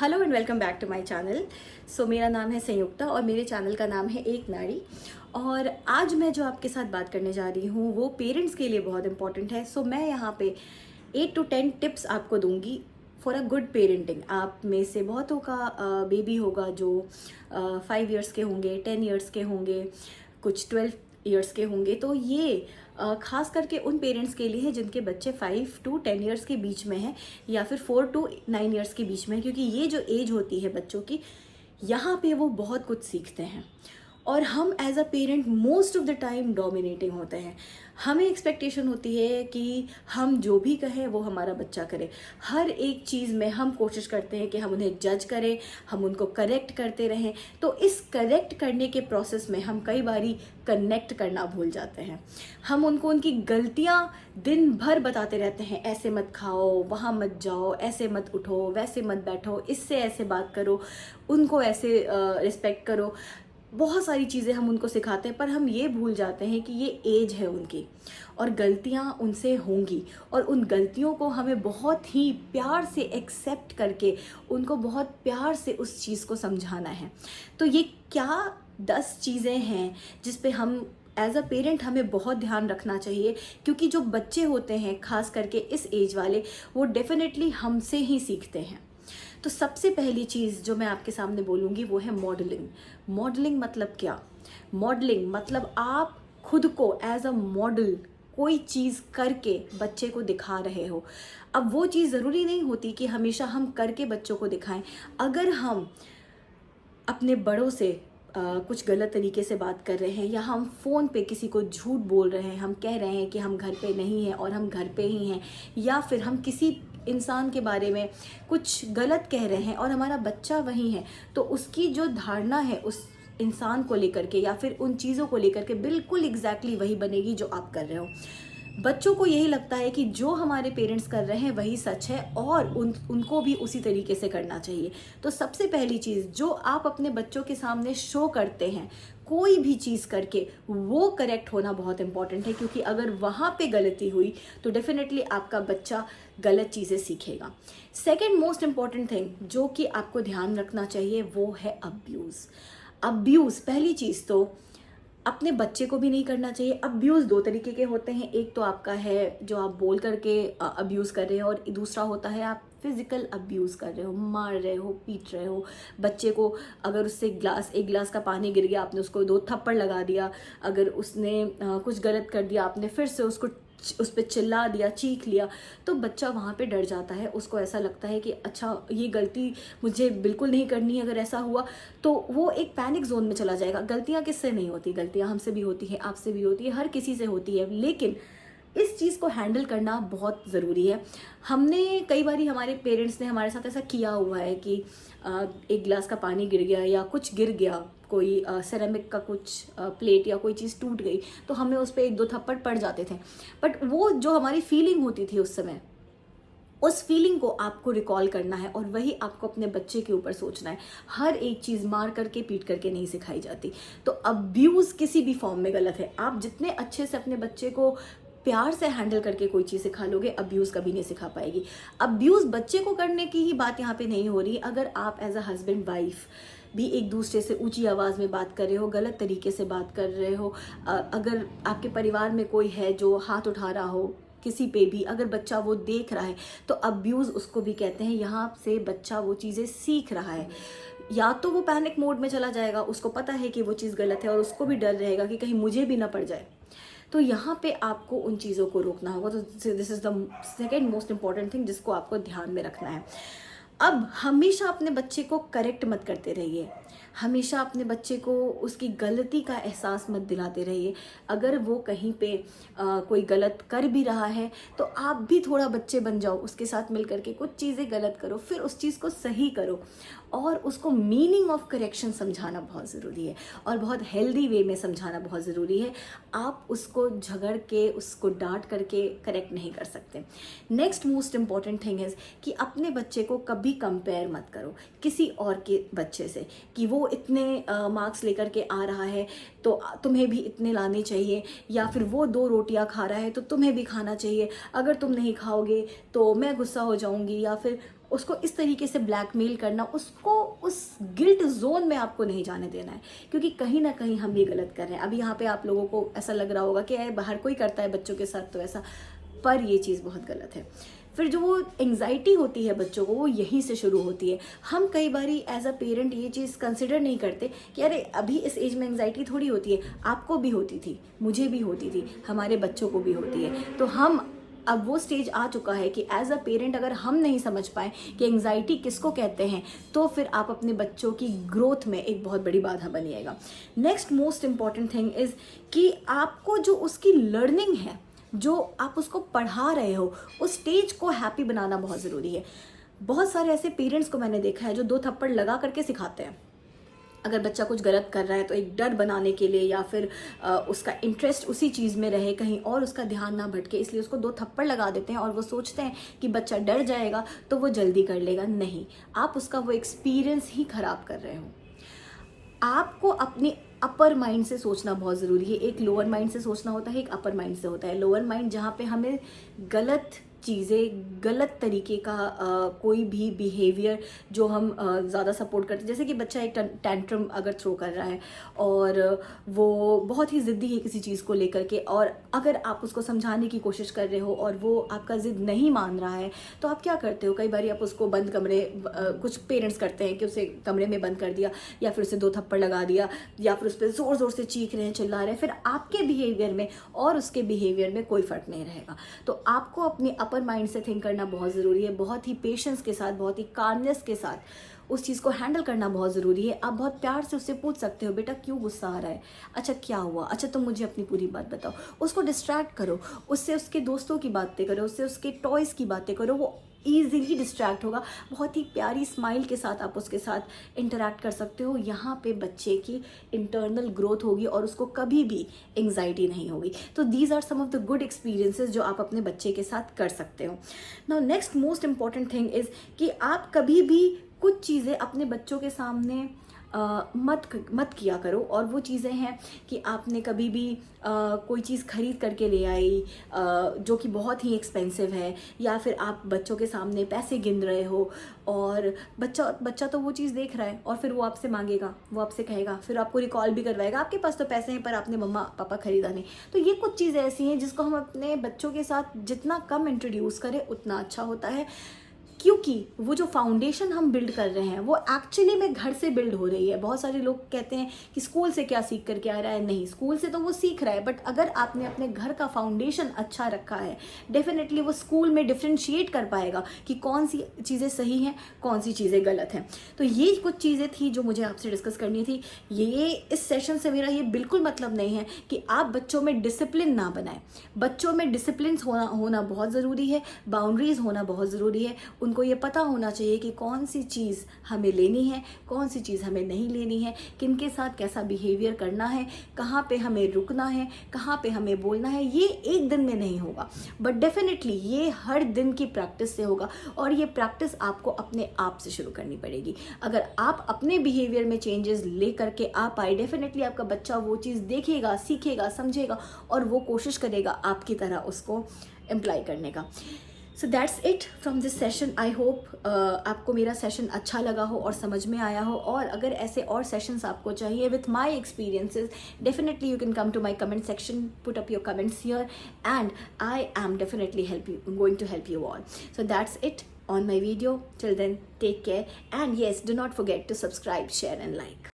Hello and welcome back to my channel. So मेरा नाम है संयुक्ता और मेरे चैनल का नाम है एक नारी। और आज मैं जो आपके साथ बात करने जा रही हूँ वो पेरेंट्स के लिए बहुत इंपॉर्टेंट है। सो मैं यहाँ पे 8 to 10 टिप्स आपको दूंगी फॉर अ गुड पेरेंटिंग। आप में से बहुतों का बेबी होगा जो 5 ईयर्स के होंगे, 10 ईयर्स के होंगे, कुछ 12 ईयर्स के होंगे। तो ये खास करके उन पेरेंट्स के लिए है जिनके बच्चे 5 to 10 ईयर्स के बीच में हैं या फिर 4 to 9 ईयर्स के बीच में है, क्योंकि ये जो एज होती है बच्चों की, यहाँ पे वो बहुत कुछ सीखते हैं। और हम as a parent most of the time dominating होते हैं। हमें एक्सपेक्टेशन होती है कि हम जो भी कहें वो हमारा बच्चा करे। हर एक चीज़ में हम कोशिश करते हैं कि हम उन्हें जज करें, हम उनको करेक्ट करते रहें। तो इस करेक्ट करने के प्रोसेस में हम कई बारी कनेक्ट करना भूल जाते हैं। हम उनको उनकी गलतियां दिन भर बताते रहते हैं, ऐसे मत खाओ, वहाँ मत जाओ, ऐसे मत उठो, वैसे मत बैठो, इससे ऐसे बात करो, उनको ऐसे रिस्पेक्ट करो। बहुत सारी चीज़ें हम उनको सिखाते हैं, पर हम ये भूल जाते हैं कि ये एज है उनकी और गलतियां उनसे होंगी। और उन गलतियों को हमें बहुत ही प्यार से एक्सेप्ट करके उनको बहुत प्यार से उस चीज़ को समझाना है। तो ये क्या 10 चीज़ें हैं जिस पे हम एज अ पेरेंट हमें बहुत ध्यान रखना चाहिए, क्योंकि जो बच्चे होते हैं खास करके इस एज वाले, वो डेफिनेटली हमसे ही सीखते हैं। तो सबसे पहली चीज़ जो मैं आपके सामने बोलूँगी वो है मॉडलिंग। मॉडलिंग मतलब क्या? मॉडलिंग मतलब आप खुद को एज अ मॉडल कोई चीज़ करके बच्चे को दिखा रहे हो। अब वो चीज़ ज़रूरी नहीं होती कि हमेशा हम करके बच्चों को दिखाएं। अगर हम अपने बड़ों से कुछ गलत तरीके से बात कर रहे हैं, या हम फ़ोन पे किसी को झूठ बोल रहे हैं, हम कह रहे हैं कि हम घर पे नहीं हैं और हम घर पे ही हैं, या फिर हम किसी इंसान के बारे में कुछ गलत कह रहे हैं और हमारा बच्चा वही है, तो उसकी जो धारणा है उस इंसान को लेकर के या फिर उन चीज़ों को लेकर के बिल्कुल एग्जैक्टली वही बनेगी जो आप कर रहे हो। बच्चों को यही लगता है कि जो हमारे पेरेंट्स कर रहे हैं वही सच है और उनको भी उसी तरीके से करना चाहिए। तो सबसे पहली चीज़ जो आप अपने बच्चों के सामने शो करते हैं कोई भी चीज़ करके, वो करेक्ट होना बहुत इंपॉर्टेंट है, क्योंकि अगर वहाँ पे गलती हुई तो डेफिनेटली आपका बच्चा गलत चीज़ें सीखेगा। सेकेंड मोस्ट इम्पॉर्टेंट थिंग जो कि आपको ध्यान रखना चाहिए वो है अब्यूज़। अब्यूज़ पहली चीज़ तो अपने बच्चे को भी नहीं करना चाहिए। अब्यूज़ दो तरीके के होते हैं, एक तो आपका है जो आप बोल करके अब्यूज़ कर रहे हो, और दूसरा होता है आप फिजिकल अब्यूज़ कर रहे हो, मार रहे हो, पीट रहे हो बच्चे को। अगर उससे एक गिलास का पानी गिर गया, आपने उसको 2 थप्पड़ लगा दिया। अगर उसने कुछ गलत कर दिया, आपने फिर से उसको उस पर चिल्ला दिया, चीख लिया, तो बच्चा वहाँ पे डर जाता है। उसको ऐसा लगता है कि अच्छा ये गलती मुझे बिल्कुल नहीं करनी है, अगर ऐसा हुआ तो वो एक पैनिक जोन में चला जाएगा। गलतियाँ किससे नहीं होती? गलतियाँ हमसे भी होती हैं, आपसे भी होती है, हर किसी से होती है, लेकिन इस चीज़ को हैंडल करना बहुत ज़रूरी है। हमने कई बारी, हमारे पेरेंट्स ने हमारे साथ ऐसा किया हुआ है कि एक गिलास का पानी गिर गया या कुछ गिर गया, कोई सेरेमिक का कुछ प्लेट या कोई चीज़ टूट गई, तो हमें उस पर 1-2 थप्पड़ पड़ जाते थे। बट वो जो हमारी फीलिंग होती थी उस समय, उस फीलिंग को आपको रिकॉल करना है और वही आपको अपने बच्चे के ऊपर सोचना है। हर एक चीज़ मार करके, पीट करके नहीं सिखाई जाती। तो अब्यूज़ किसी भी फॉर्म में गलत है। आप जितने अच्छे से अपने बच्चे को प्यार से हैंडल करके कोई चीज़ सिखा लोगे, अब्यूज़ कभी नहीं सिखा पाएगी। अब्यूज़ बच्चे को करने की ही बात यहाँ पे नहीं हो रही। अगर आप एज अ हस्बैंड वाइफ भी एक दूसरे से ऊंची आवाज़ में बात कर रहे हो, गलत तरीके से बात कर रहे हो, अगर आपके परिवार में कोई है जो हाथ उठा रहा हो किसी पे भी, अगर बच्चा वो देख रहा है, तो अब्यूज़ उसको भी कहते हैं। यहाँ से बच्चा वो चीज़ें सीख रहा है। या तो वो पैनिक मोड में चला जाएगा, उसको पता है कि वो चीज़ गलत है और उसको भी डर रहेगा कि कहीं मुझे भी ना पड़ जाए। तो यहाँ पे आपको उन चीज़ों को रोकना होगा। तो this is the second most important thing जिसको आपको ध्यान में रखना है। अब हमेशा अपने बच्चे को करेक्ट मत करते रहिए, हमेशा अपने बच्चे को उसकी गलती का एहसास मत दिलाते रहिए। अगर वो कहीं पे कोई गलत कर भी रहा है तो आप भी थोड़ा बच्चे बन जाओ, उसके साथ मिल करके कुछ चीज़ें गलत करो, फिर उस चीज़ को सही करो और उसको मीनिंग ऑफ करेक्शन समझाना बहुत ज़रूरी है और बहुत हेल्दी वे में समझाना बहुत ज़रूरी है। आप उसको झगड़ के, उसको डांट करके करेक्ट नहीं कर सकते। Next most important thing is कि अपने बच्चे को कभी कंपेयर मत करो किसी और के बच्चे से, कि वो इतने मार्क्स लेकर के आ रहा है तो तुम्हें भी इतने लाने चाहिए, या फिर वो 2 रोटियां खा रहा है तो तुम्हें भी खाना चाहिए, अगर तुम नहीं खाओगे तो मैं गुस्सा हो जाऊंगी, या फिर उसको इस तरीके से ब्लैकमेल करना, उसको उस गिल्ट जोन में आपको नहीं जाने देना है, क्योंकि कहीं ना कहीं हम ये गलत कर रहे हैं। अभी यहाँ पे आप लोगों को ऐसा लग रहा होगा कि बाहर कोई करता है बच्चों के साथ तो ऐसा, पर ये चीज़ बहुत गलत है। फिर जो वो एंग्जाइटी होती है बच्चों को, वो यहीं से शुरू होती है। हम कई बारी एज अ पेरेंट ये चीज़ कंसिडर नहीं करते कि अरे अभी इस एज में एंग्जाइटी थोड़ी होती है, आपको भी होती थी, मुझे भी होती थी, हमारे बच्चों को भी होती है। तो हम अब वो स्टेज आ चुका है कि एज अ पेरेंट अगर हम नहीं समझ पाए कि एंग्जाइटी किसको कहते हैं, तो फिर आप अपने बच्चों की ग्रोथ में एक बहुत बड़ी बाधा बनिएगा। Next most important thing is कि आपको जो उसकी लर्निंग है, जो आप उसको पढ़ा रहे हो, उस स्टेज को हैप्पी बनाना बहुत ज़रूरी है। बहुत सारे ऐसे पेरेंट्स को मैंने देखा है जो 2 थप्पड़ लगा करके सिखाते हैं। अगर बच्चा कुछ गलत कर रहा है तो एक डर बनाने के लिए, या फिर उसका इंटरेस्ट उसी चीज़ में रहे, कहीं और उसका ध्यान ना भटके, इसलिए उसको 2 थप्पड़ लगा देते हैं और वो सोचते हैं कि बच्चा डर जाएगा तो वो जल्दी कर लेगा। नहीं, आप उसका वो एक्सपीरियंस ही खराब कर रहे हो। आपको अपने अपर माइंड से सोचना बहुत ज़रूरी है। एक लोअर माइंड से सोचना होता है, एक अपर माइंड से होता है। लोअर माइंड जहाँ पे हमें गलत चीज़ें, गलत तरीके का कोई भी बिहेवियर जो हम ज़्यादा सपोर्ट करते हैं, जैसे कि बच्चा एक टैंट्रम अगर थ्रो कर रहा है और वो बहुत ही ज़िद्दी है किसी चीज़ को लेकर के, और अगर आप उसको समझाने की कोशिश कर रहे हो और वो आपका ज़िद नहीं मान रहा है, तो आप क्या करते हो? कई बार आप उसको बंद कमरे, कुछ पेरेंट्स करते हैं कि उसे कमरे में बंद कर दिया, या फिर उसे 2 थप्पड़ लगा दिया, या फिर उस पर ज़ोर ज़ोर से चीख रहे हैं, चिल्ला रहे हैं। फिर आपके बिहेवियर में और उसके बिहेवियर में कोई फ़र्क नहीं रहेगा। तो आपको अपने अपर माइंड से थिंक करना बहुत ज़रूरी है। बहुत ही पेशेंस के साथ, बहुत ही कामनेस के साथ उस चीज़ को हैंडल करना बहुत ज़रूरी है। आप बहुत प्यार से उससे पूछ सकते हो, बेटा क्यों गुस्सा आ रहा है? अच्छा क्या हुआ? अच्छा तुम मुझे अपनी पूरी बात बताओ। उसको डिस्ट्रैक्ट करो, उससे उसके दोस्तों की बातें करो, उससे उसके टॉयज़ की बातें करो, वो ईजिली डिस्ट्रैक्ट होगा। बहुत ही प्यारी स्माइल के साथ आप उसके साथ इंटरैक्ट कर सकते हो। यहाँ पे बच्चे की इंटरनल ग्रोथ होगी और उसको कभी भी एंग्जाइटी नहीं होगी। तो these are some of the good experiences जो आप अपने बच्चे के साथ कर सकते हो। Now next most important thing is कि आप कभी भी कुछ चीज़ें अपने बच्चों के सामने मत किया करो। और वो चीज़ें हैं कि आपने कभी भी कोई चीज़ खरीद करके ले आई जो कि बहुत ही एक्सपेंसिव है, या फिर आप बच्चों के सामने पैसे गिन रहे हो और बच्चा तो वो चीज़ देख रहा है और फिर वो आपसे मांगेगा, वो आपसे कहेगा, फिर आपको रिकॉल भी करवाएगा, आपके पास तो पैसे हैं पर आपने मम्मा पापा खरीदा नहीं। तो ये कुछ चीज़ें ऐसी हैं जिसको हम अपने बच्चों के साथ जितना कम इंट्रोड्यूस करें उतना अच्छा होता है, क्योंकि वो जो फाउंडेशन हम बिल्ड कर रहे हैं वो एक्चुअली में घर से बिल्ड हो रही है। बहुत सारे लोग कहते हैं कि स्कूल से क्या सीख करके आ रहा है। नहीं, स्कूल से तो वो सीख रहा है, बट अगर आपने अपने घर का फाउंडेशन अच्छा रखा है, डेफिनेटली वो स्कूल में डिफ्रेंशिएट कर पाएगा कि कौन सी चीज़ें सही हैं, कौन सी चीज़ें गलत हैं। तो ये कुछ चीज़ें थी जो मुझे आपसे डिस्कस करनी थी। ये इस सेशन से मेरा ये बिल्कुल मतलब नहीं है कि आप बच्चों में डिसिप्लिन ना बनाएं। बच्चों में डिसिप्लिन होना बहुत ज़रूरी है, बाउंड्रीज होना बहुत ज़रूरी है। उनको ये पता होना चाहिए कि कौन सी चीज़ हमें लेनी है, कौन सी चीज़ हमें नहीं लेनी है, किन के साथ कैसा बिहेवियर करना है, कहाँ पे हमें रुकना है, कहाँ पे हमें बोलना है। ये एक दिन में नहीं होगा, बट डेफिनेटली ये हर दिन की प्रैक्टिस से होगा, और ये प्रैक्टिस आपको अपने आप से शुरू करनी पड़ेगी। अगर आप अपने बिहेवियर में चेंजेस ले करके आ पाए, डेफिनेटली आपका बच्चा वो चीज़ देखेगा, सीखेगा, समझेगा और वो कोशिश करेगा आपकी तरह उसको अप्लाई करने का। So that's it from this session. I hope आपको मेरा सेशन अच्छा लगा हो और समझ में आया हो, और अगर ऐसे और सेशंस आपको चाहिए with my experiences, definitely you can come to my comment section, put up your comments here and I am definitely going to help you all. So that's it on my video. Till then, take care, and yes, do not forget to subscribe, share and like.